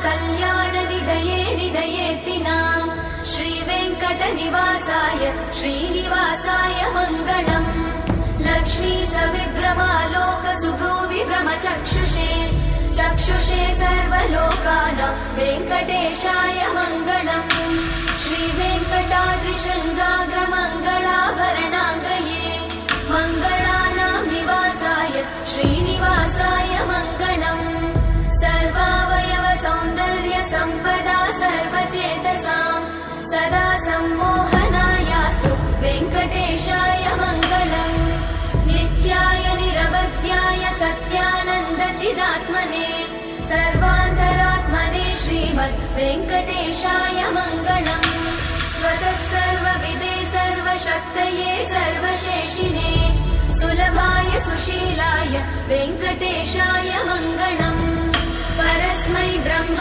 कल्याणनिधये निधयेत्तिनाम् श्रीवेङ्कटनिवासाय श्रीनिवासाय मङ्गलम् लक्ष्मी सविभ्रमालोकसुभ्रूविभ्रमचक्षुषे चक्षुषे सर्वलोकानां वेङ्कटेशाय मङ्गलम् श्रीवेङ्कटाद्रिशृङ्गाग्रमङ्गलाभरणाङ्गये मङ्गलानां निवासाय श्रीनिवासाय मङ्गलम् सर्वावयव सौन्दर्य सम्पदा सर्वचेतसां सदा सम्मोहनायास्तु वेङ्कटेशाय मङ्गलम् नित्याय निरवध्याय सत्यानन्दचिदात्मने सर्वान्तरात्मने श्रीमद् वेङ्कटेशाय मङ्गलम् स्वतः सर्वविदे सर्वशक्तये सर्वशेषिने सुलभाय सुशीलाय वेङ्कटेशाय मङ्गलम् परस्मै ब्रह्म